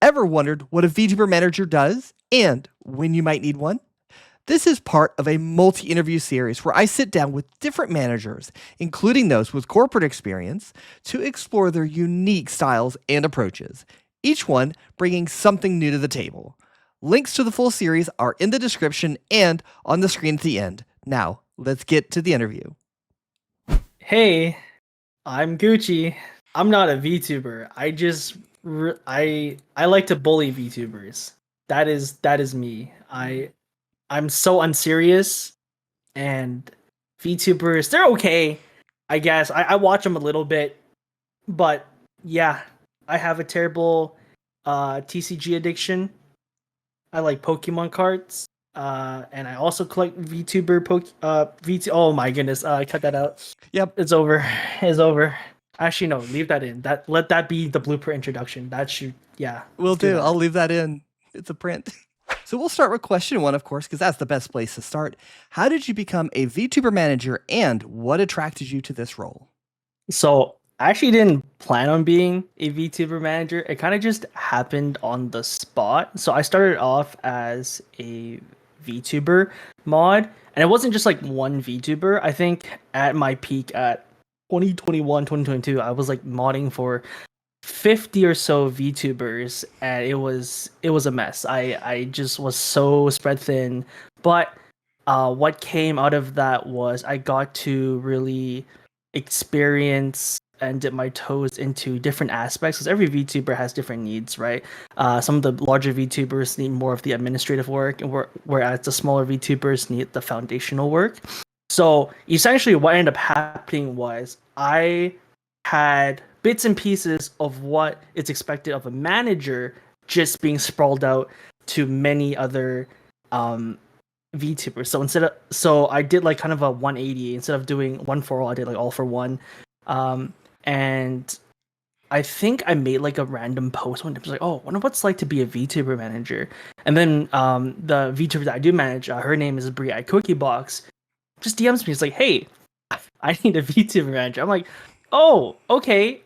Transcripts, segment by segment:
Ever wondered what a VTuber manager does and when you might need one? This is part of a multi interview series where I sit down with different managers, including those with corporate experience, to explore their unique styles and approaches, each one bringing something new to the table. Links to the full series are in the description and on the screen at the end. Now, let's get to the interview. Hey, I'm Gucci. I'm not a VTuber. I like to bully VTubers. That is me. I'm so unserious, and VTubers, they're okay. I guess I watch them a little bit, but yeah, I have a terrible TCG addiction. I like Pokemon cards. And I also collect VTuber VT. Oh my goodness! Cut that out. Yep, It's over. It's over. Actually, no. Leave that in. Let that be the blooper introduction. That should. Yeah. will Let's do do. that. I'll leave that in. It's a print. So we'll start with question one, of course, because that's the best place to start. How did you become a VTuber manager and what attracted you to this role? So I actually didn't plan on being a VTuber manager. It kind of just happened on the spot. So I started off as a VTuber mod, and it wasn't just like one VTuber. I think at my peak at 2021, 2022, I was like modding for 50 or so VTubers, and it was a mess. I just was so spread thin. But what came out of that was I got to really experience and dip my toes into different aspects because every VTuber has different needs, right? Some of the larger VTubers need more of the administrative work, and whereas the smaller VTubers need the foundational work. So essentially, what ended up happening was I had bits and pieces of what is expected of a manager just being sprawled out to many other um, VTubers. So I did like kind of a 180 instead of doing one for all. I did like all for one, and I think I made like a random post one time. I was like, oh, wonder what's like to be a VTuber manager. And then the VTuber that I do manage, her name is Bri at Cookie Box, just DMs me. It's like, hey, I need a VTuber manager. I'm like, oh, okay.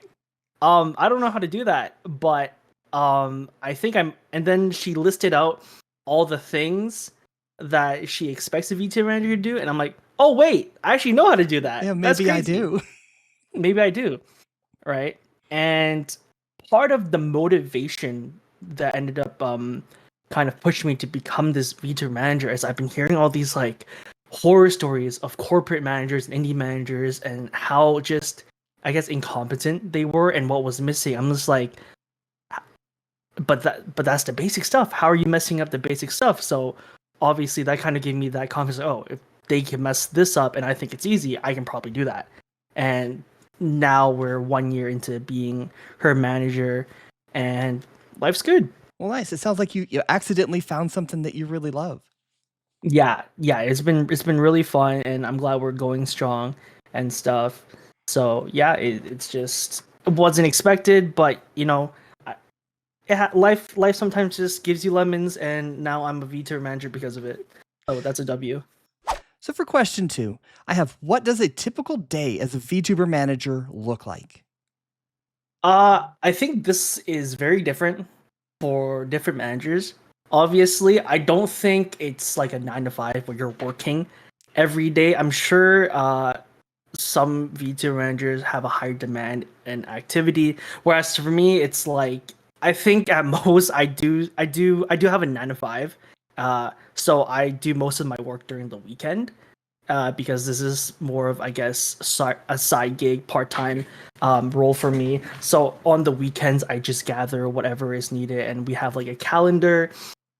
I don't know how to do that, but I think I'm. And then she listed out all the things that she expects a VTuber manager to do, and I'm like, oh wait, I actually know how to do that. Yeah, That's maybe I crazy. do. Maybe I do, right? And part of the motivation that ended up kind of pushing me to become this VTuber manager is I've been hearing all these like horror stories of corporate managers and indie managers and how just I guess incompetent they were and what was missing. I'm just like, but that's the basic stuff. How are you messing up the basic stuff? So obviously that kind of gave me that confidence. Like, oh, if they can mess this up and I think it's easy, I can probably do that. And now we're 1 year into being her manager, and life's good. Well, nice. It sounds like you accidentally found something that you really love. Yeah, it's been really fun, and I'm glad we're going strong and stuff. So yeah, it's just it wasn't expected, but life sometimes just gives you lemons, and now I'm a VTuber manager because of it. Oh, that's a W. So for question two, I have what does a typical day as a VTuber manager look like? I think this is very different for different managers. Obviously, I don't think it's like a 9 to 5 where you're working every day. I'm sure some VTuber managers have a higher demand and activity, whereas for me, it's like I think at most I do have a 9 to 5. So I do most of my work during the weekend because this is more of, I guess, a side gig, part time role for me. So on the weekends, I just gather whatever is needed, and we have like a calendar.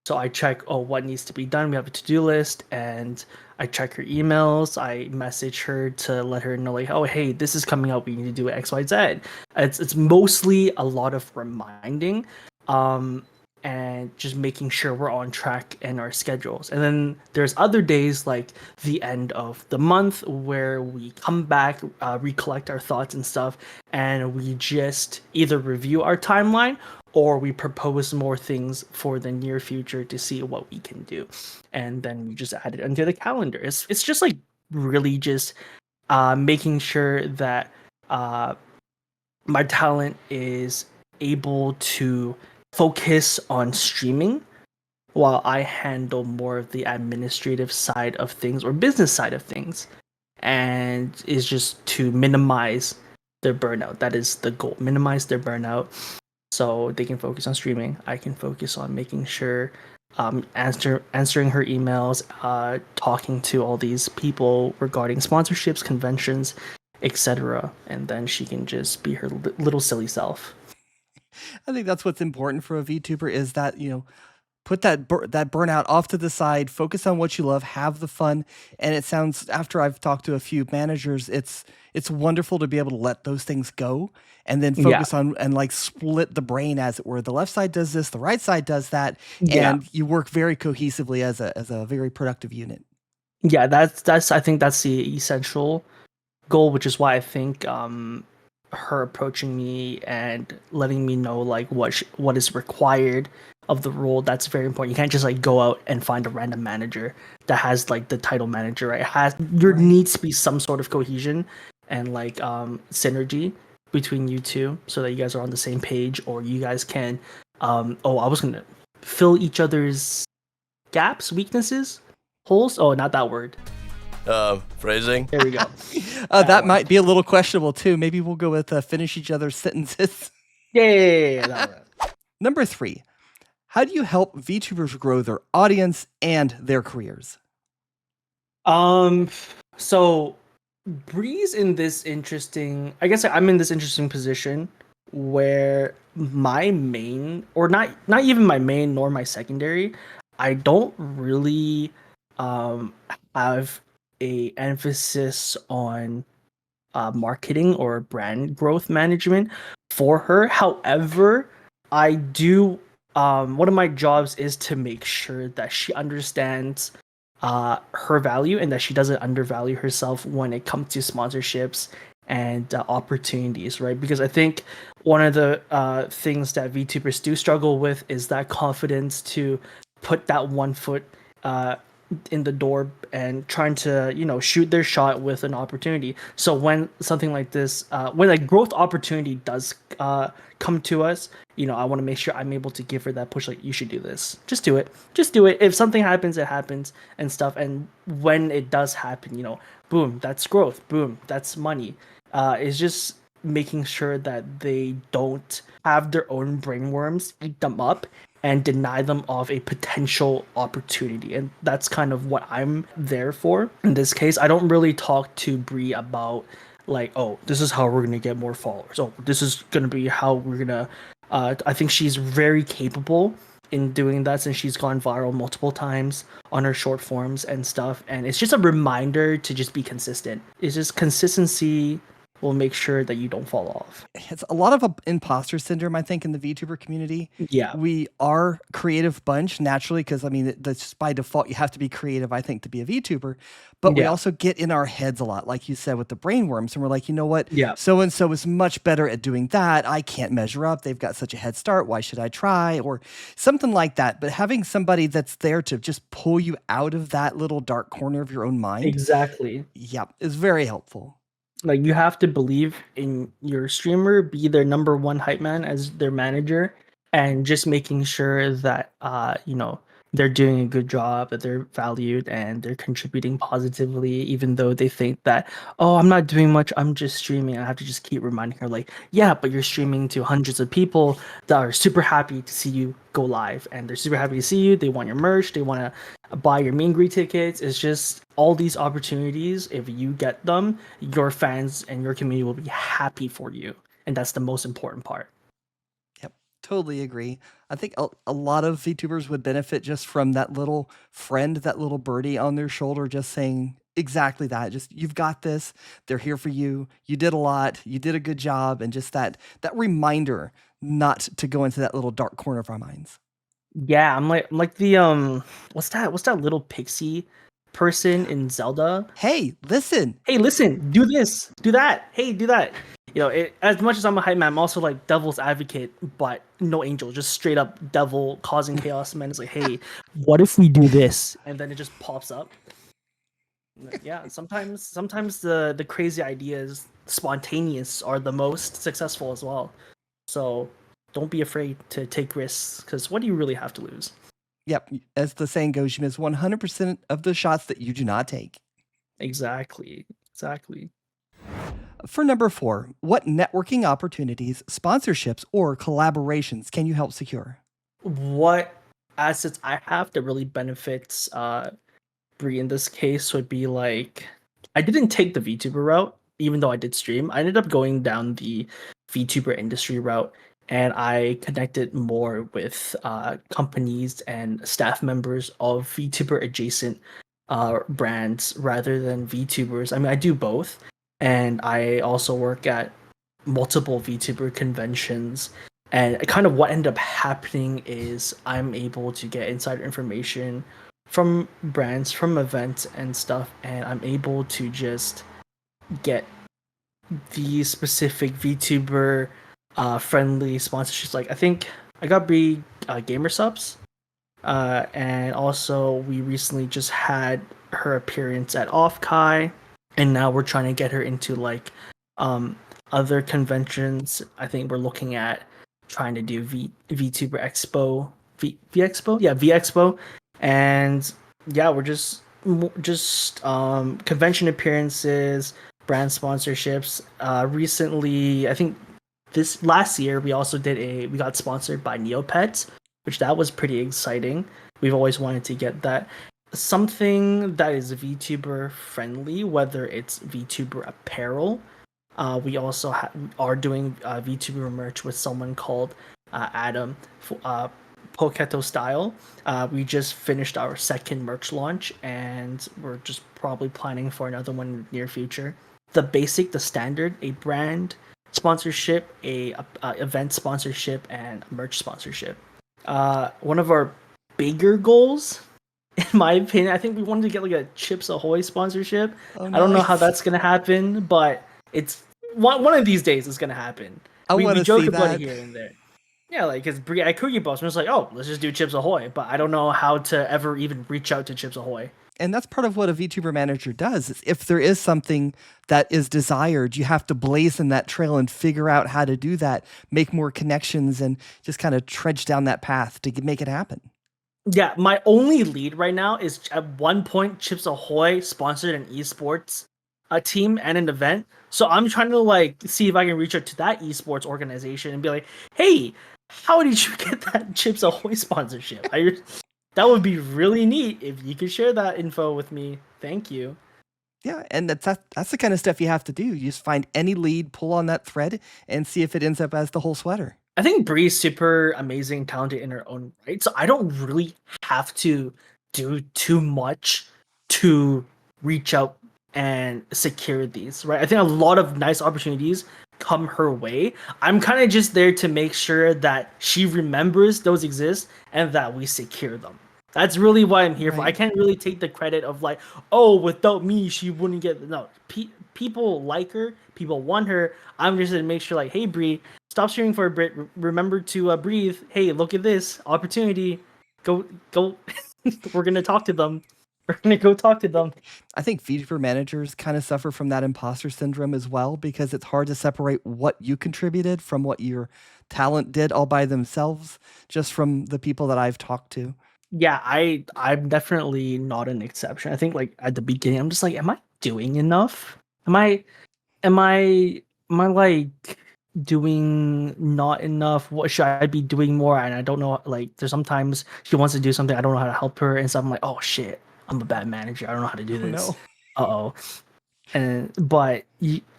So I check, oh, what needs to be done. We have a to do list, and I check her emails. I message her to let her know, like, oh, hey, this is coming up. We need to do X, Y, Z. It's mostly a lot of reminding. Um, and just making sure we're on track in our schedules. And then there's other days like the end of the month where we come back, recollect our thoughts and stuff, and we just either review our timeline or we propose more things for the near future to see what we can do. And then we just add it into the calendar. It's just like really just making sure that my talent is able to focus on streaming while I handle more of the administrative side of things or business side of things, and is just to minimize their burnout. That is the goal. Minimize their burnout so they can focus on streaming. I can focus on making sure answering her emails, talking to all these people regarding sponsorships, conventions, etc. And then she can just be her little silly self. I think that's what's important for a VTuber is that, put that burnout off to the side, focus on what you love, have the fun. And it sounds, after I've talked to a few managers, it's wonderful to be able to let those things go and then Yeah, focus on and like split the brain, as it were. The left side does this, the right side does that, yeah, and you work very cohesively as a very productive unit. yeah. That's I think that's the essential goal, which is why I think her approaching me and letting me know like what is required of the role, that's very important. You can't just like go out and find a random manager that has like the title manager, right? It has there Right. needs to be some sort of cohesion and like synergy between you two so that you guys are on the same page, or you guys can I was gonna fill each other's gaps, weaknesses, holes. Oh, not that word. Phrasing. There we go. That That one. might be a little questionable too. Maybe we'll go with finish each other's sentences. Yeah, that one. Number 3, how do you help VTubers grow their audience and their careers? Um, so Bree's in this interesting. I guess I'm in this interesting position where my main, or not even my main nor my secondary, I don't really have a emphasis on marketing or brand growth management for her. However, I do. One of my jobs is to make sure that she understands her value and that she doesn't undervalue herself when it comes to sponsorships and opportunities, right? Because I think one of the things that VTubers do struggle with is that confidence to put that one foot uh, in the door and trying to shoot their shot with an opportunity. So when something like this, when a growth opportunity does come to us, I want to make sure I'm able to give her that push, like, you should do this, just do it, if something happens, it happens and stuff. And when it does happen, boom, that's growth, boom, that's money. It's just making sure that they don't have their own brainworms eat them up and deny them of a potential opportunity. And that's kind of what I'm there for. In this case, I don't really talk to Bree about like, oh, this is how we're gonna get more followers. Oh, this is gonna be how we're gonna I think she's very capable in doing that since she's gone viral multiple times on her short forms and stuff. And it's just a reminder to just be consistent. It's just consistency will make sure that you don't fall off. It's a lot of imposter syndrome, I think, in the VTuber community. Yeah. We are a creative bunch naturally because, I mean, that's by default. You have to be creative, I think, to be a VTuber. But we Yeah. also get in our heads a lot, like you said, with the brainworms. And we're like, you know what? Yeah. So and so is much better at doing that. I can't measure up. They've got such a head start. Why should I try? Or something like that. But having somebody that's there to just pull you out of that little dark corner of your own mind, Exactly. yeah, is very helpful. Like, you have to believe in your streamer, be their number one hype man as their manager, and just making sure that they're doing a good job, that they're valued and they're contributing positively, even though they think that, oh, I'm not doing much, I'm just streaming. I have to just keep reminding her, like, yeah, but you're streaming to hundreds of people that are super happy to see you go live, and they're super happy to see you. They want your merch, they want to buy your meet and greet tickets. It's just all these opportunities. If you get them, your fans and your community will be happy for you, and that's the most important part. Yep, totally agree. I think a lot of VTubers would benefit just from that little friend, that little birdie on their shoulder, just saying exactly that. Just, you've got this. They're here for you. You did a lot. You did a good job, and just that reminder not to go into that little dark corner of our minds. Yeah, I'm like the what's that little pixie person in Zelda? Hey, listen. Hey, listen, do this, do that. Hey, do that. As much as I'm a hype man, I'm also like devil's advocate, but no angel, just straight up devil causing chaos. Man, it's like, hey, what if we do this? And then it just pops up. Yeah, sometimes the crazy ideas, spontaneous, are the most successful as well. So don't be afraid to take risks, because what do you really have to lose? Yep. As the saying goes, you miss 100% of the shots that you do not take. Exactly. For number 4, what networking opportunities, sponsorships, or collaborations can you help secure? What assets I have that really benefits Bree in this case would be like, I didn't take the VTuber route, even though I did stream. I ended up going down the VTuber industry route, and I connected more with companies and staff members of VTuber adjacent brands rather than VTubers. I mean, I do both, and I also work at multiple VTuber conventions. And kind of what ended up happening is I'm able to get insider information from brands, from events and stuff, and I'm able to just get the specific VTuber friendly sponsorships. Like I think I got Brie gamer subs, and also we recently just had her appearance at Offkai, and now we're trying to get her into like um other conventions. I think we're looking at trying to do VTuber Expo, V Expo, yeah, V Expo, and yeah, we're just convention appearances, brand sponsorships. Recently, I think this last year we got sponsored by Neopets, which that was pretty exciting. We've always wanted to get that something that is VTuber friendly, whether it's VTuber apparel. We also are doing VTuber merch with someone called Adam, Poketo Style. We just finished our second merch launch, and we're just probably planning for another one in the near future. The standard, a brand sponsorship, a event sponsorship, and a merch sponsorship. One of our bigger goals, in my opinion, I think we wanted to get like a Chips Ahoy sponsorship. Oh, I don't know how nice. that's gonna happen, but it's one of these days it's gonna happen. I We wanna joke see about that. it here and there. Yeah, like because Brie at Cookie Boss was like, oh, let's just do Chips Ahoy, but I don't know how to ever even reach out to Chips Ahoy. And that's part of what a VTuber manager does. Is if there is something that is desired, you have to blazon that trail and figure out how to do that, make more connections, and just kind of trudge down that path to make it happen. Yeah, my only lead right now is at one point Chips Ahoy sponsored an esports team and an event. So I'm trying to like see if I can reach out to that esports organization and be like, "Hey, how did you get that Chips Ahoy sponsorship? That would be really neat if you could share that info with me. Thank you." Yeah, and that's the kind of stuff you have to do. You just find any lead, pull on that thread, and see if it ends up as the whole sweater. I think Bree's super amazing, talented in her own right. So I don't really have to do too much to reach out and secure these, right? I think a lot of nice opportunities come her way. I'm kind of just there to make sure that she remembers those exist and that we secure them. That's really what I'm here for. I Right. can't really take the credit of like, oh, without me, she wouldn't get. No, people like her, people want her. I'm just to make sure, like, hey, Bree, stop streaming for a bit. Remember to breathe. Hey, look at this opportunity. Go. We're gonna talk to them. We're gonna go talk to them. I think VTuber managers kind of suffer from that imposter syndrome as well because it's hard to separate what you contributed from what your talent did all by themselves, just from the people that I've talked to. Yeah, I'm definitely not an exception. I think like at the beginning, I'm just like, am I doing enough? Am I like doing not enough? What should I be doing more? And I don't know. Like, there's sometimes she wants to do something, I don't know how to help her, and so I'm like, oh shit, I'm a bad manager. I don't know how to do Oh, this. no. Uh-oh.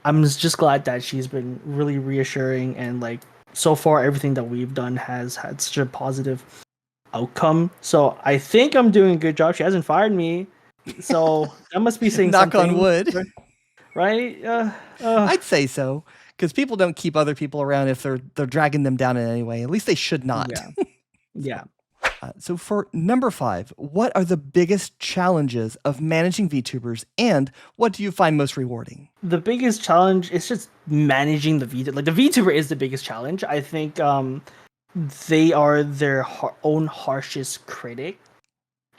I'm just glad that she's been really reassuring, and like so far everything that we've done has had such a positive outcome. So I think I'm doing a good job. She hasn't fired me, so that must be saying Knock something. on wood. Right? I'd say so because people don't keep other people around if they're dragging them down in any way. At least they should not. Yeah. Yeah. So for number 5, what are the biggest challenges of managing VTubers, and what do you find most rewarding? The biggest challenge is just managing the VTuber. Like the VTuber is the biggest challenge. I think they are their own harshest critic,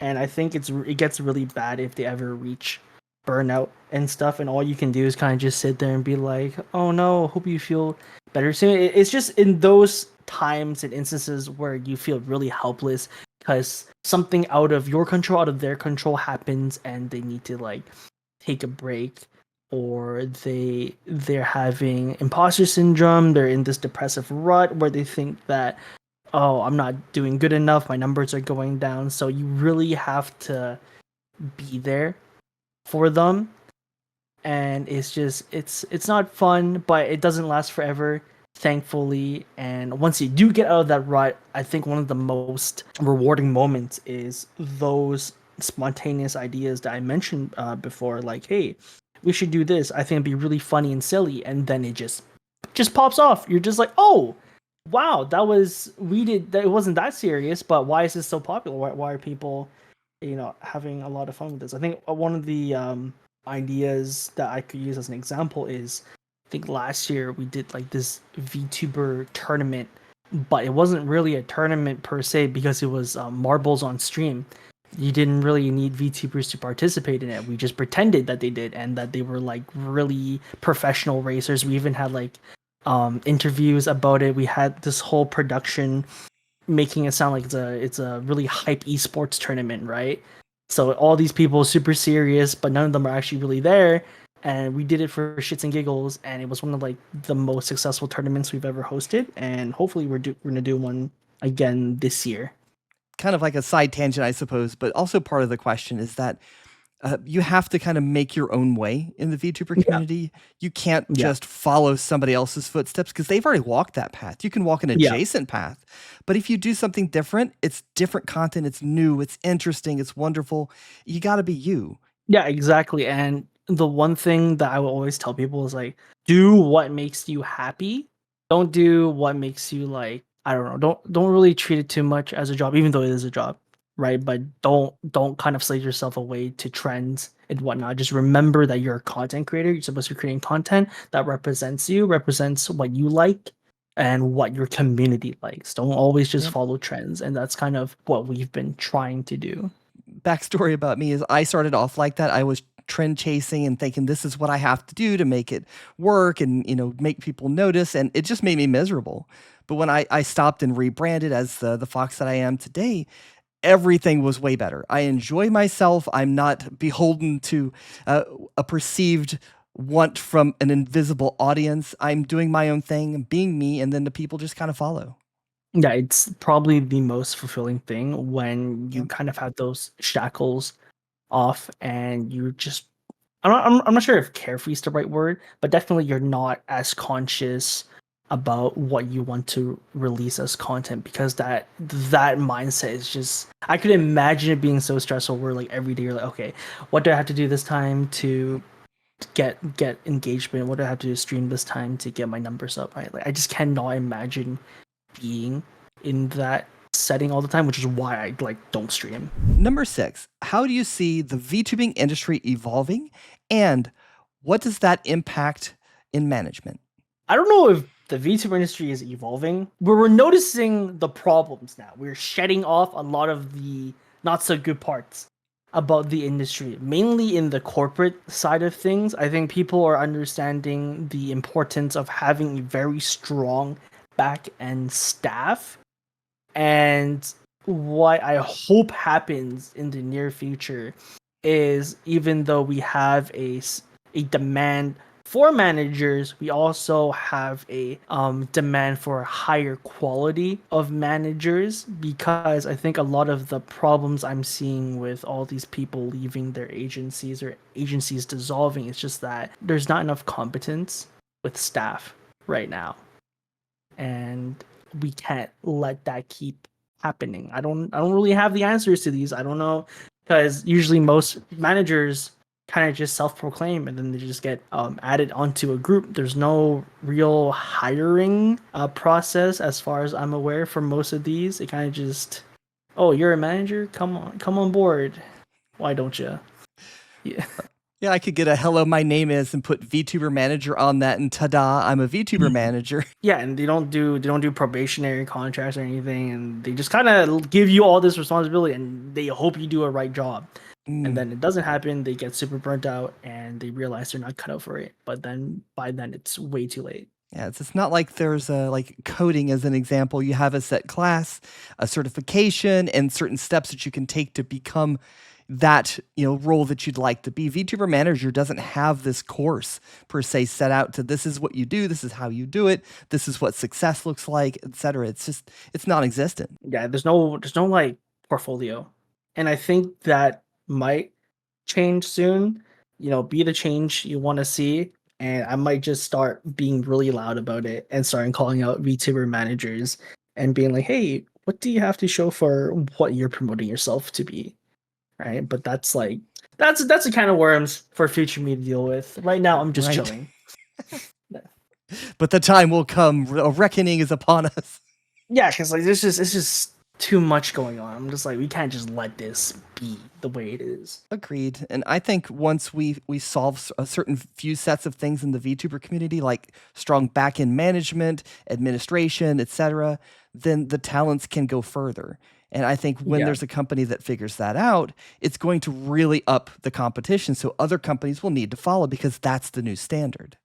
and I think it gets really bad if they ever reach burnout and stuff, and all you can do is kind of just sit there and be like, oh no, hope you feel better soon. It's just in those times and instances where you feel really helpless because something out of your control, out of their control happens, and they need to like take a break, or they're having imposter syndrome. They're in this depressive rut where they think that, oh, I'm not doing good enough, my numbers are going down. So you really have to be there for them, and it's not fun, but it doesn't last forever, thankfully. And once you do get out of that rut, I think one of the most rewarding moments is those spontaneous ideas that I mentioned before, like, hey, we should do this, I think it'd be really funny and silly, and then it just pops off. You're just like, oh wow, that was, we did that, it wasn't that serious, but why is this so popular? Why are people having a lot of fun with this? I think one of the ideas that I could use as an example is, I think last year we did like this VTuber tournament, but it wasn't really a tournament per se because it was marbles on stream. You didn't really need VTubers to participate in it. We just pretended that they did and that they were like really professional racers. We even had like interviews about it. We had this whole production making it sound like it's a really hype esports tournament, right? So all these people super serious, but none of them are actually really there. And we did it for shits and giggles, and it was one of like the most successful tournaments we've ever hosted. And hopefully we're gonna do one again this year. Kind of like a side tangent, I suppose, but also part of the question is that you have to kind of make your own way in the VTuber Yeah. community. You can't Yeah. just follow somebody else's footsteps because they've already walked that path. You can walk an Yeah. adjacent path. But if you do something different, it's different content, it's new, it's interesting, it's wonderful. You got to be you. Yeah, exactly. And the one thing that I will always tell people is like, do what makes you happy. Don't do what makes you like, I don't know. Don't really treat it too much as a job, even though it is a job, right? But don't kind of slave yourself away to trends and whatnot. Just remember that you're a content creator. You're supposed to be creating content that represents you, represents what you like and what your community likes. Don't always just Yep. follow trends. And that's kind of what we've been trying to do. Backstory about me is I started off like that. I was trend chasing and thinking this is what I have to do to make it work and make people notice, and it just made me miserable. But when I stopped and rebranded as the fox that I am today, everything was way better. I enjoy myself. I'm not beholden to a perceived want from an invisible audience. I'm doing my own thing, being me, and then the people just kind of follow. Yeah, it's probably the most fulfilling thing when you Yep. kind of have those shackles off and you just, I'm not sure if carefree is the right word, but definitely you're not as conscious about what you want to release as content, because that mindset is just, I could imagine it being so stressful where like every day you're like, okay, what do I have to do this time to get engagement? What do I have to do to stream this time to get my numbers up? Right? Like I just cannot imagine being in that setting all the time, which is why I like don't stream. Number 6, how do you see the VTubing industry evolving, and what does that impact in management? I don't know if the VTuber industry is evolving, but we're noticing the problems now. We're shedding off a lot of the not so good parts about the industry, mainly in the corporate side of things. I think people are understanding the importance of having a very strong back end staff. And what I hope happens in the near future is, even though we have a demand for managers, we also have a demand for a higher quality of managers, because I think a lot of the problems I'm seeing with all these people leaving their agencies or agencies dissolving is just that there's not enough competence with staff right now. And we can't let that keep happening. I don't really have the answers to these. I don't know, because usually most managers kind of just self-proclaim and then they just get added onto a group. There's no real hiring process as far as I'm aware for most of these. It kind of just, oh, you're a manager, come on board. Why don't you? Yeah. Yeah, I could get a hello, my name is, and put VTuber manager on that, and ta-da, I'm a VTuber manager. Yeah, and they don't do probationary contracts or anything, and they just kind of give you all this responsibility, and they hope you do a right job. And then it doesn't happen. They get super burnt out, and they realize they're not cut out for it. But then by then, it's way too late. Yeah, it's not like there's like coding as an example. You have a set class, a certification, and certain steps that you can take to become that role that you'd like to be. VTuber Manager doesn't have this course per se set out to this is what you do, this is how you do it, this is what success looks like, etc. It's non-existent. Yeah, there's no like portfolio, and I think that might change soon. Be the change you want to see, and I might just start being really loud about it and starting calling out VTuber managers and being like, "Hey, what do you have to show for what you're promoting yourself to be?" Right? But that's like that's the kind of worms for future me to deal with. Right now, I'm just Right. chilling. But the time will come. A reckoning is upon us. Yeah, because like it's just too much going on. I'm just like, we can't just let this be the way it is. Agreed. And I think once we solve a certain few sets of things in the VTuber community, like strong back-end management, administration, etc., then the talents can go further. And I think when Yeah. there's a company that figures that out, it's going to really up the competition. So other companies will need to follow because that's the new standard.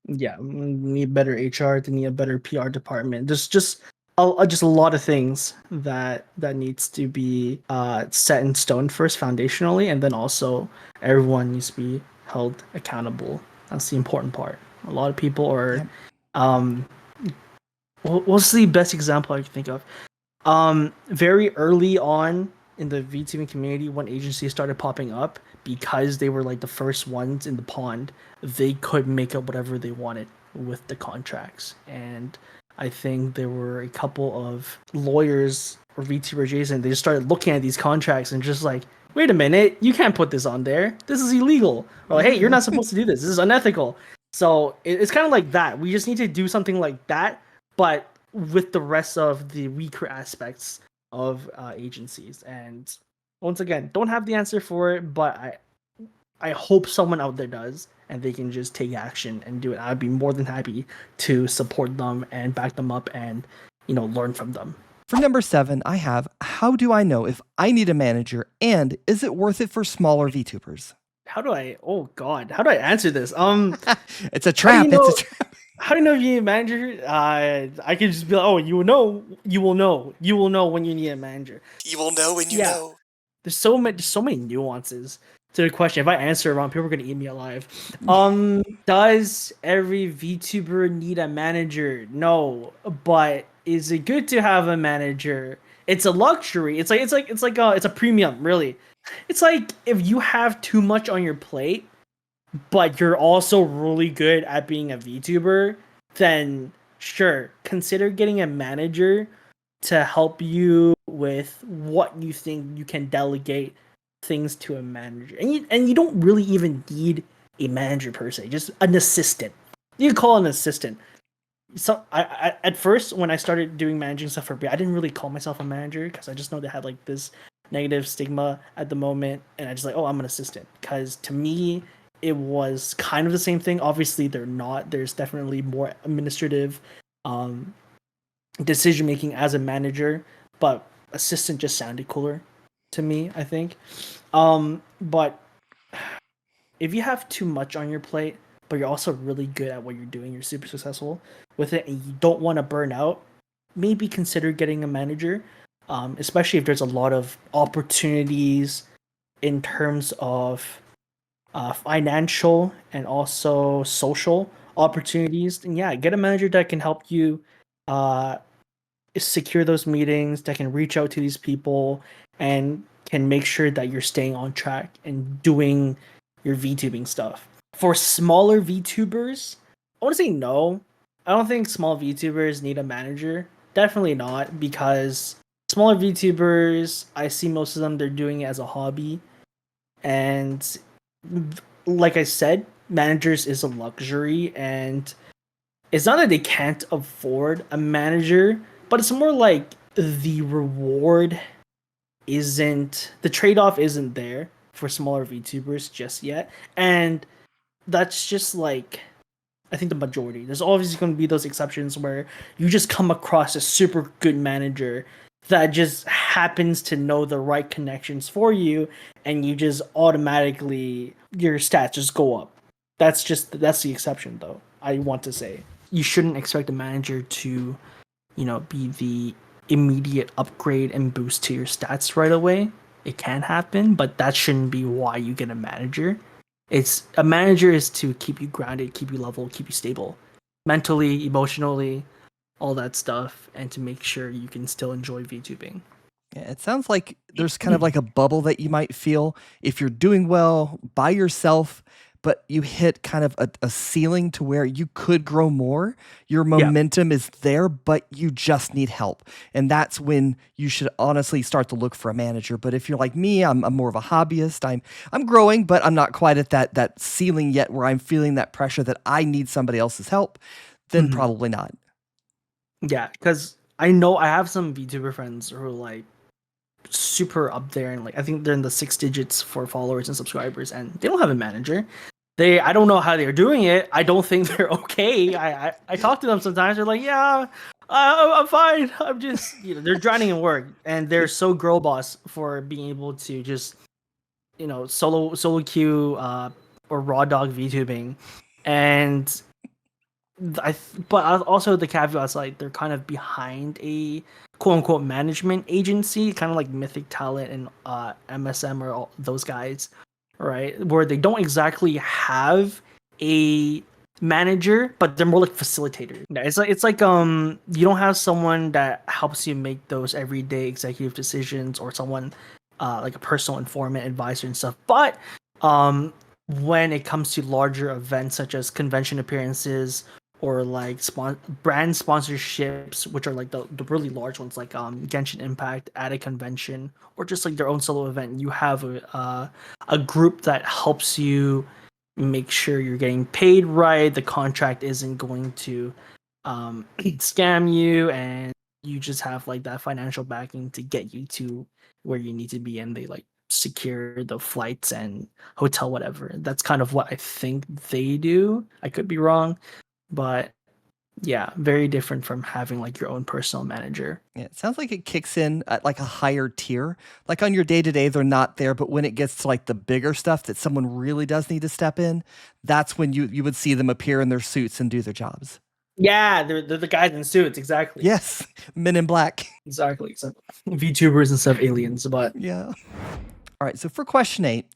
Yeah, we need better HR. They need a better PR department. There's just a lot of things that needs to be set in stone first, foundationally, and then also everyone needs to be held accountable. That's the important part. A lot of people are. Yep. What's the best example I can think of? Very early on in the VTubing community, when agencies started popping up, because they were like the first ones in the pond, they could make up whatever they wanted with the contracts. And I think there were a couple of lawyers or VTuber adjacent, they just started looking at these contracts and just like, wait a minute, you can't put this on there. This is illegal. Or like, hey, you're not supposed to do this. This is unethical. So it's kind of like that. We just need to do something like that, but with the rest of the weaker aspects of agencies. And once again, don't have the answer for it, but I hope someone out there does, and they can just take action and do it. I'd be more than happy to support them and back them up and learn from them. For number 7, I have how do I know if I need a manager and is it worth it for smaller VTubers? How do I answer this? It's a trap. know- It's a trap. How do you know if you need a manager? I could just be like, oh, you will know when you need a manager. You will know when you Yeah. know. There's so many nuances to the question. If I answer it wrong, people are gonna eat me alive. Does every VTuber need a manager? No, but is it good to have a manager? It's a luxury. It's a premium, really. It's like if you have too much on your plate, but you're also really good at being a VTuber, then sure, consider getting a manager to help you with what you think you can delegate things to a manager. And you don't really even need a manager per se, just an assistant. You can call an assistant. So I at first when I started doing managing stuff for B, I didn't really call myself a manager because I just know they had like this negative stigma at the moment, and I just like, oh, I'm an assistant, because to me it was kind of the same thing. Obviously they're not. There's definitely more administrative decision making as a manager, but assistant just sounded cooler to me, I think. But if you have too much on your plate, but you're also really good at what you're doing, you're super successful with it, and you don't want to burn out, maybe consider getting a manager, especially if there's a lot of opportunities in terms of financial and also social opportunities. And yeah, get a manager that can help you secure those meetings, that can reach out to these people and can make sure that you're staying on track and doing your VTubing stuff. For smaller VTubers, I want to say no. I don't think small VTubers need a manager. Definitely not, because smaller VTubers, I see most of them, they're doing it as a hobby. And like I said, managers is a luxury, and it's not that they can't afford a manager, but it's more like the reward the trade-off isn't there for smaller VTubers just yet. And that's just like, I think the majority. There's always going to be those exceptions where you just come across a super good manager that just happens to know the right connections for you, and you just automatically, your stats just go up. That's the exception, though, I want to say. you shouldn't expect a manager to, be the immediate upgrade and boost to your stats right away. It can happen, but that shouldn't be why you get a manager. It's a manager is to keep you grounded, keep you level, keep you stable, mentally, emotionally, all that stuff, and to make sure you can still enjoy VTubing. Yeah, it sounds like there's kind of like a bubble that you might feel if you're doing well by yourself, but you hit kind of a ceiling to where you could grow more. Your Yeah. momentum is there, but you just need help. And that's when you should honestly start to look for a manager. But if you're like me, I'm more of a hobbyist. I'm growing, but I'm not quite at that ceiling yet where I'm feeling that pressure that I need somebody else's help, then Mhm. probably not. Yeah, because I know I have some VTuber friends who are like super up there, and like I think they're in the 6 digits for followers and subscribers, and they don't have a manager. I don't know how they're doing it. I don't think they're okay. I talk to them sometimes. They're like, yeah, I'm fine. I'm just, they're drowning in work, and they're so girl boss for being able to just, solo queue or raw dog VTubing, and but also the caveat's like they're kind of behind a quote unquote management agency, kind of like Mythic Talent and MSM or all those guys, right? Where they don't exactly have a manager, but they're more like facilitators. Yeah, it's like you don't have someone that helps you make those everyday executive decisions or someone like a personal informant, advisor and stuff. But when it comes to larger events such as convention appearances or like brand sponsorships, which are like the really large ones, like Genshin Impact at a convention, or just like their own solo event. You have a group that helps you make sure you're getting paid right. The contract isn't going to scam you, and you just have like that financial backing to get you to where you need to be, and they like secure the flights and hotel, whatever. That's kind of what I think they do. I could be wrong, but yeah, very different from having like your own personal manager. Yeah, it sounds like it kicks in at like a higher tier. Like on your day to day, they're not there, but when it gets to like the bigger stuff that someone really does need to step in, that's when you would see them appear in their suits and do their jobs. Yeah, they're the guys in suits, exactly. Yes, Men in Black. Exactly. So VTubers instead of aliens, but Yeah. All right. So for question 8,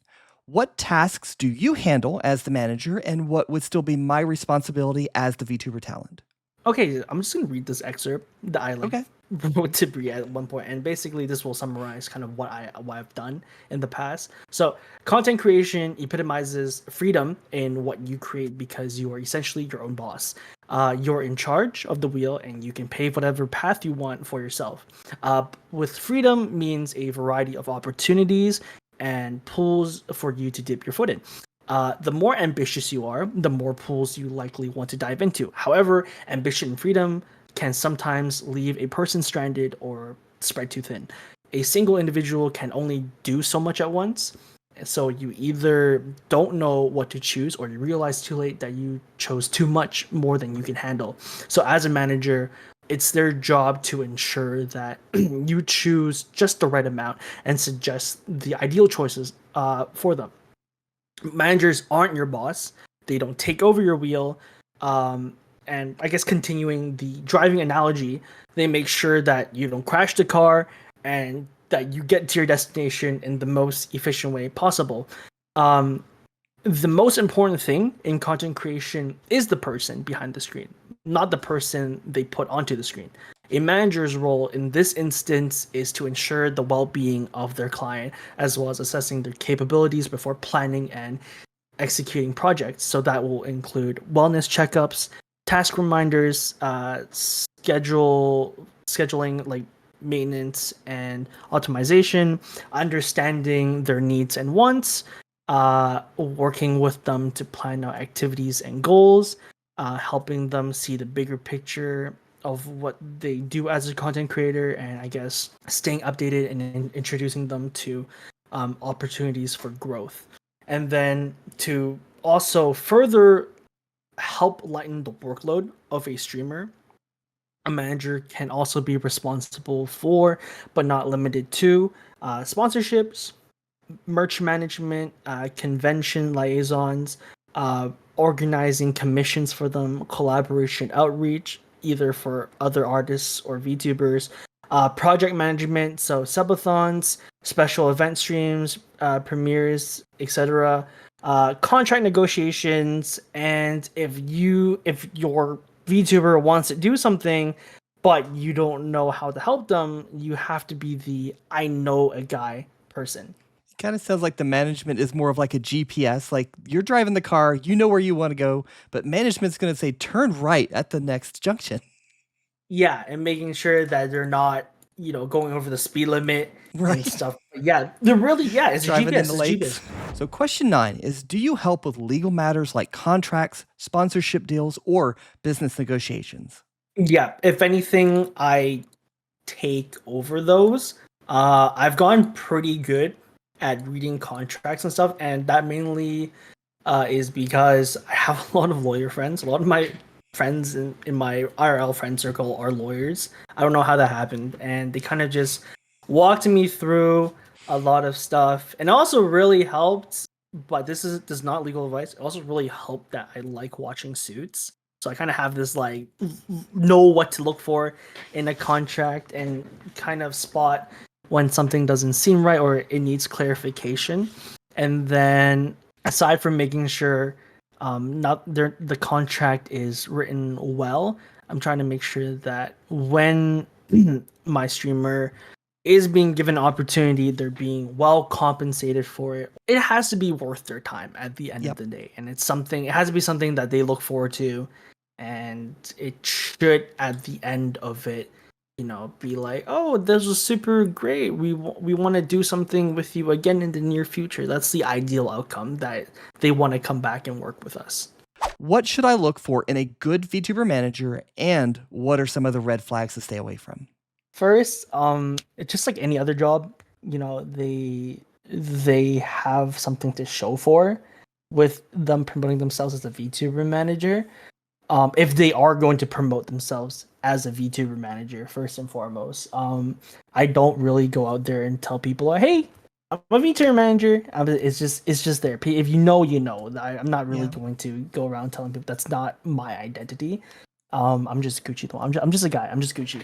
what tasks do you handle as the manager, and what would still be my responsibility as the VTuber talent? okay, I'm just gonna read this excerpt that I like Okay. wrote to Brie at one point, and basically this will summarize kind of what I've done in the past. So, content creation epitomizes freedom in what you create because you are essentially your own boss. You're in charge of the wheel, and you can pave whatever path you want for yourself. With freedom means a variety of opportunities and pools for you to dip your foot in. The more ambitious you are, the more pools you likely want to dive into. However, ambition and freedom can sometimes leave a person stranded or spread too thin. A single individual can only do so much at once. So you either don't know what to choose or you realize too late that you chose too much more than you can handle. So as a manager, it's their job to ensure that you choose just the right amount and suggest the ideal choices for them. Managers aren't your boss. They don't take over your wheel. And I guess continuing the driving analogy, they make sure that you don't crash the car and that you get to your destination in the most efficient way possible. Um, the most important thing in content creation is the person behind the screen, not the person they put onto the screen. A manager's role in this instance is to ensure the well-being of their client, as well as assessing their capabilities before planning and executing projects. So that will include wellness checkups, task reminders, scheduling like maintenance and optimization, understanding their needs and wants, working with them to plan out activities and goals, helping them see the bigger picture of what they do as a content creator, and I guess staying updated and introducing them to opportunities for growth. And then to also further help lighten the workload of a streamer, a manager can also be responsible for, but not limited to, sponsorships, merch management, convention liaisons, organizing commissions for them, collaboration outreach, either for other artists or VTubers, project management, so subathons, special event streams, premieres, etc. Contract negotiations, and if your VTuber wants to do something, but you don't know how to help them, you have to be the I know a guy person. Kind of sounds like the management is more of like a GPS. Like you're driving the car, you know where you want to go, but management's going to say turn right at the next junction. Yeah, and making sure that they're not, going over the speed limit Right. and stuff. Yeah, they're really, it's Driving a in GPS. the It's lakes. GPS. So, question 9 is, do you help with legal matters like contracts, sponsorship deals, or business negotiations? Yeah, if anything, I take over those. I've gotten pretty good at reading contracts and stuff, and that mainly is because I have a lot of lawyer friends. A lot of my friends in my IRL friend circle are lawyers. I don't know how that happened, and they kind of just walked me through a lot of stuff, and it also really helped. But this is not legal advice. It also really helped that I like watching Suits, so I kind of have this like know what to look for in a contract and kind of spot when something doesn't seem right or it needs clarification. And then aside from making sure not the contract is written well, I'm trying to make sure that when my streamer is being given opportunity, they're being well compensated for it. It has to be worth their time at the end of the day, and it has to be something that they look forward to, and it should at the end of it, be like, oh, this was super great. We want to do something with you again in the near future. That's the ideal outcome, that they want to come back and work with us. What should I look for in a good VTuber manager, and what are some of the red flags to stay away from? First, it's just like any other job, they have something to show for with them promoting themselves as a VTuber manager. If they are going to promote themselves as a VTuber manager, first and foremost, I don't really go out there and tell people, hey, I'm a VTuber manager. It's just there. If you know, you know. I'm not really going to go around telling people that's not my identity. I'm just Gucci though. I'm just a guy. I'm just Gucci.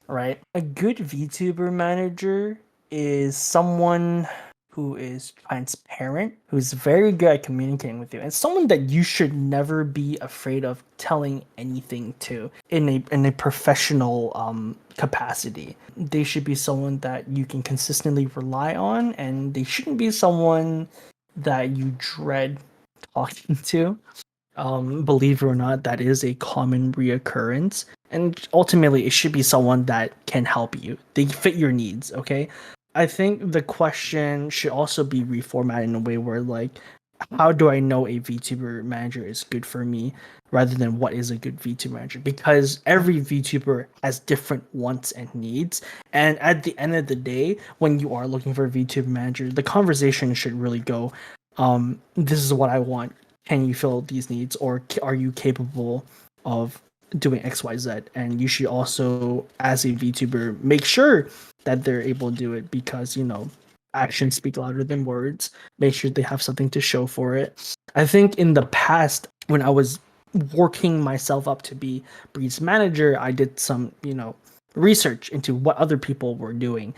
Right. A good VTuber manager is someone who is transparent, who's very good at communicating with you, and someone that you should never be afraid of telling anything to in a professional capacity. They should be someone that you can consistently rely on, and they shouldn't be someone that you dread talking to. Believe it or not, that is a common reoccurrence. And ultimately, it should be someone that can help you. They fit your needs, okay? I think the question should also be reformatted in a way where, like, how do I know a VTuber manager is good for me rather than what is a good VTuber manager? Because every VTuber has different wants and needs. And at the end of the day, when you are looking for a VTuber manager, the conversation should really go, this is what I want. Can you fill these needs, or are you capable of doing XYZ? And you should also, as a VTuber, make sure that they're able to do it, because actions speak louder than words. Make sure they have something to show for it. I think in the past, when I was working myself up to be Breed's manager, I did some research into what other people were doing.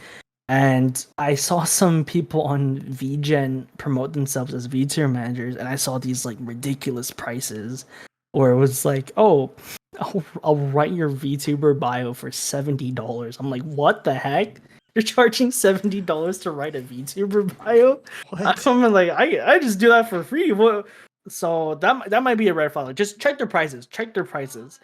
And I saw some people on VGen promote themselves as VTuber managers, and I saw these like ridiculous prices, where it was like, oh, I'll write your VTuber bio for $70. I'm like, what the heck? You're charging $70 to write a VTuber bio? What? I'm like, I just do that for free. What? So that might be a red flag. Like, just check their prices. Check their prices.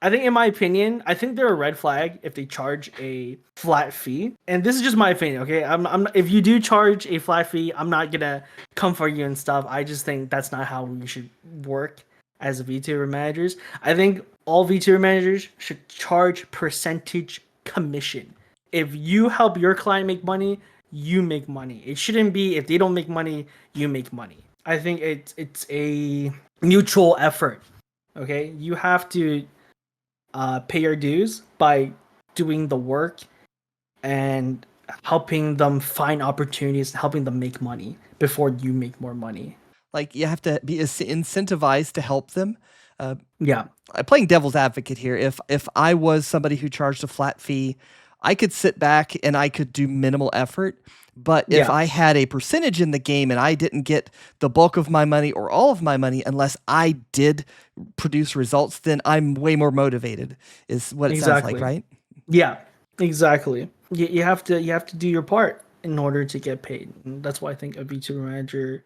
I think, in my opinion, I think they're a red flag if they charge a flat fee. And this is just my opinion, okay? I'm if you do charge a flat fee, I'm not gonna come for you and stuff. I just think that's not how we should work as VTuber managers. I think all VTuber managers should charge percentage commission. If you help your client make money, you make money. It shouldn't be if they don't make money, you make money. I think it's a mutual effort. Okay, you have to pay your dues by doing the work and helping them find opportunities, helping them make money before you make more money. Like you have to be incentivized to help them. Yeah. Playing devil's advocate here, if I was somebody who charged a flat fee, I could sit back and I could do minimal effort. But if Yeah. I had a percentage in the game and I didn't get the bulk of my money or all of my money unless I did produce results, then I'm way more motivated, is what it sounds like, Exactly. right? Yeah, exactly. You have to do your part in order to get paid. And that's why I think a VTuber manager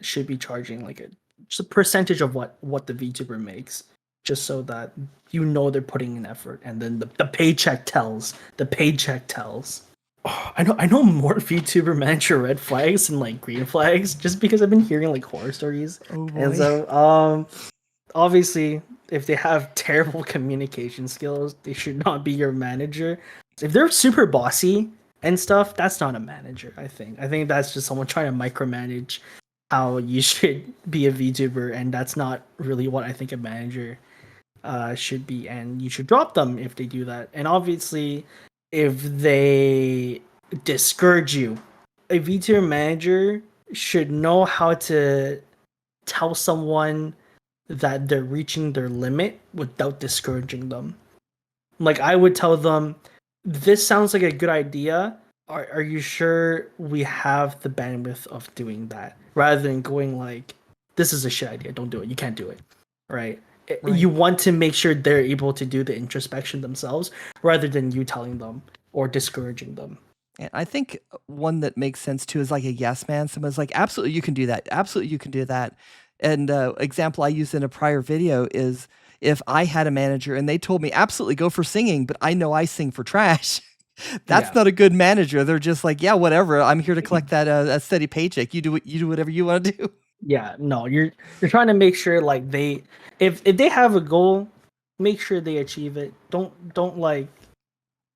should be charging like just a percentage of what the VTuber makes, just so that you know they're putting in effort, and then the paycheck tells. The paycheck tells. Oh, I know more VTuber manager red flags and like green flags just because I've been hearing like horror stories. Oh And boy. so obviously, if they have terrible communication skills, they should not be your manager. If they're super bossy and stuff, that's not a manager, I think. I think that's just someone trying to micromanage how you should be a VTuber, and that's not really what I think a manager should be. And you should drop them if they do that. And obviously, if they discourage you, a VTuber manager should know how to tell someone that they're reaching their limit without discouraging them. Like I would tell them, this sounds like a good idea. Are you sure we have the bandwidth of doing that? Rather than going like, this is a shit idea, don't do it. You can't do it. Right? Right. You want to make sure they're able to do the introspection themselves rather than you telling them or discouraging them. And I think one that makes sense too is like a yes man. Someone's like, absolutely, you can do that. Absolutely, you can do that. And example I used in a prior video is if I had a manager and they told me, absolutely, go for singing, but I know I sing for trash. That's Yeah. not a good manager. They're just like, yeah, whatever. I'm here to collect that steady paycheck. You do whatever you want to do. Yeah, no, you're trying to make sure like they if they have a goal, make sure they achieve it. Don't like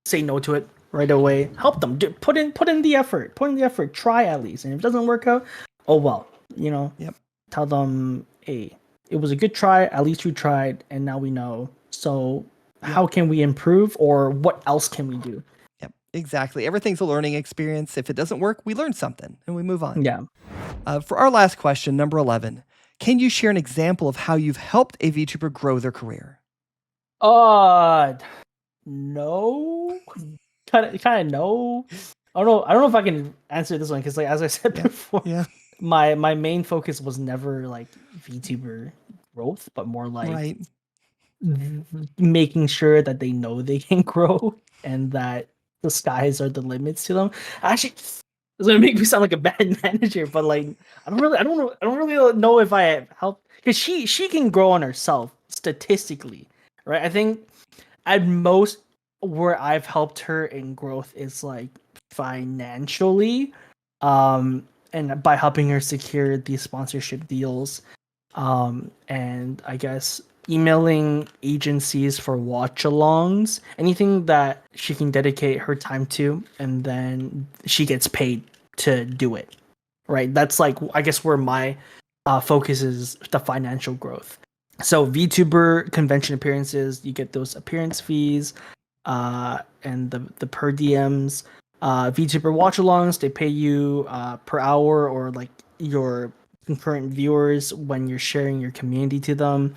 say no to it right away. Help them. Put in the effort. Put in the effort. Try at least. And if it doesn't work out, oh well. Yep. Tell them, hey, it was a good try. At least we tried, and now we know. So how can we improve, or what else can we do? Yep. Exactly. Everything's a learning experience. If it doesn't work, we learn something and we move on. Yeah. For our last question, number 11, can you share an example of how you've helped a VTuber grow their career? No. Kind of no. I don't know if I can answer this one because, like, as I said before, Yeah. my main focus was never like VTuber growth, but more like Right. making sure that they know they can grow and that the skies are the limits to them. Actually, it's gonna make me sound like a bad manager, but like I don't really know if I have helped because she can grow on herself statistically, right? I think at most where I've helped her in growth is like financially, and by helping her secure these sponsorship deals, and I guess emailing agencies for watch-alongs, anything that she can dedicate her time to, and then she gets paid to do it. Right? That's like I guess where my focus is the financial growth. So VTuber convention appearances, you get those appearance fees, and the per DMs. VTuber watch-alongs, they pay you per hour or like your concurrent viewers when you're sharing your community to them.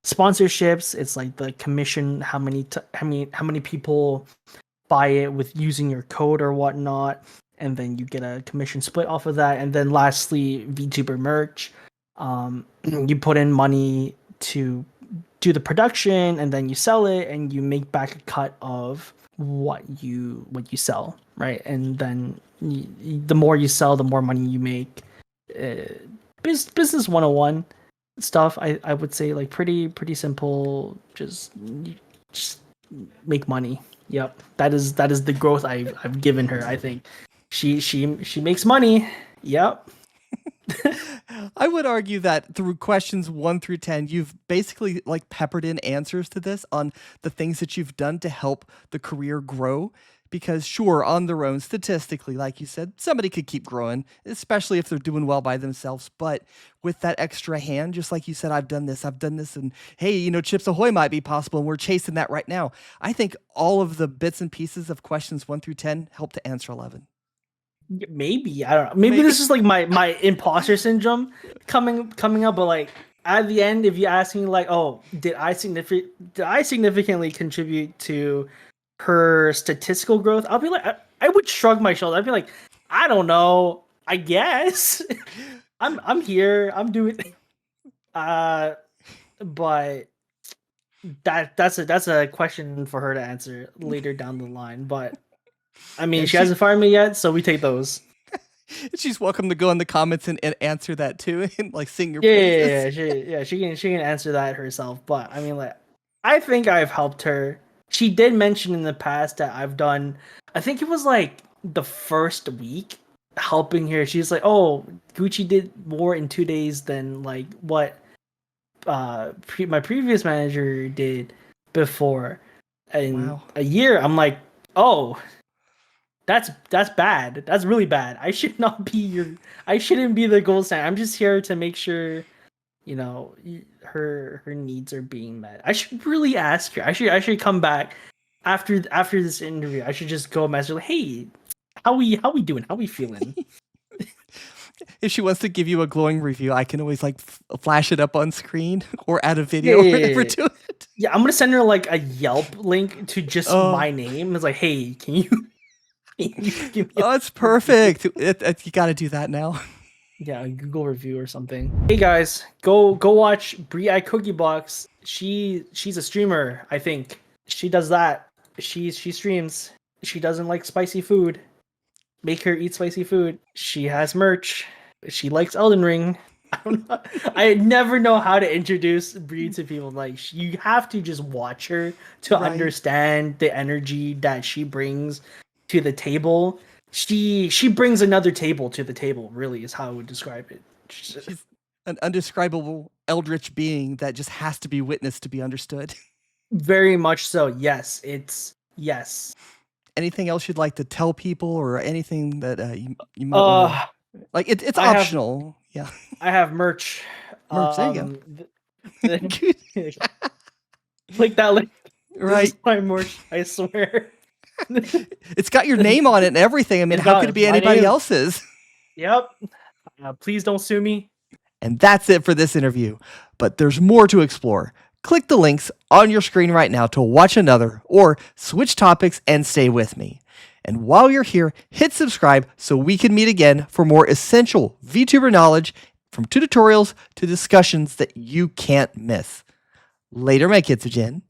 Sponsorships, it's like the commission, how many people buy it with using your code or whatnot, and then you get a commission split off of that. And then lastly, VTuber merch. You put in money to do the production, and then you sell it, and you make back a cut of what you sell, right? And then the more you sell, the more money you make. Business 101 stuff. I would say like pretty simple. Just make money. Yep, that is the growth I've given her. I think she makes money. Yep. I would argue that through questions 1 through 10, you've basically like peppered in answers to this on the things that you've done to help the career grow. Because sure, on their own, statistically, like you said, somebody could keep growing, especially if they're doing well by themselves. But with that extra hand, just like you said, I've done this, and hey, Chips Ahoy might be possible, and we're chasing that right now. I think all of the bits and pieces of questions 1 through 10 help to answer 11. Maybe I don't know. Maybe this is like my imposter syndrome coming up. But like at the end, if you ask me like, oh, did I significantly contribute to her statistical growth? I'll be like, I would shrug my shoulder. I'd be like, I don't know. I guess I'm here. I'm doing. But that's a question for her to answer later down the line. But I mean, she hasn't fired me yet, so we take those. She's welcome to go in the comments and answer that too, and like sing your Yeah, praises. she can answer that herself. But I mean, like, I think I've helped her. She did mention in the past that I've done. I think it was like the first week helping her. She's like, "Oh, Gucci did more in 2 days than like what my previous manager did before in Wow. a year." I'm like, "Oh, that's bad. That's really bad. I should not be I shouldn't be the gold standard. I'm just here to make sure, her needs are being met." I should really ask her. I should come back after this interview. I should just go message like, "Hey, how we doing? How we feeling?" If she wants to give you a glowing review, I can always like flash it up on screen or add a video or whatever to it. Yeah, I'm gonna send her like a Yelp link to just Oh. my name. It's like, "Hey, can you give me Oh, it's perfect. You got to do that now. a Google review or something?" Hey guys, go watch Bri Cookie Box. She's a streamer, I think. She does that. She streams. She doesn't like spicy food. Make her eat spicy food. She has merch. She likes Elden Ring. I don't know. I never know how to introduce Bri to people. Like, you have to just watch her to Right. understand the energy that she brings to the table. She brings another table to the table, really, is how I would describe it. She's an undescribable eldritch being that just has to be witnessed to be understood. Very much so. Yes. Yes. Anything else you'd like to tell people, or anything that you might want to, like? It's optional. Yeah. I have merch. Merch, there you go. Click that link. Right. This is my merch, I swear. It's got your name on it and everything. I mean, It how does. could it be My anybody name. else's? Yep. Please don't sue me. And that's it for this interview. But there's more to explore. Click the links on your screen right now to watch another, or switch topics and stay with me. And while you're here, hit subscribe so we can meet again for more essential VTuber knowledge, from tutorials to discussions that you can't miss. Later, my kids, Jen.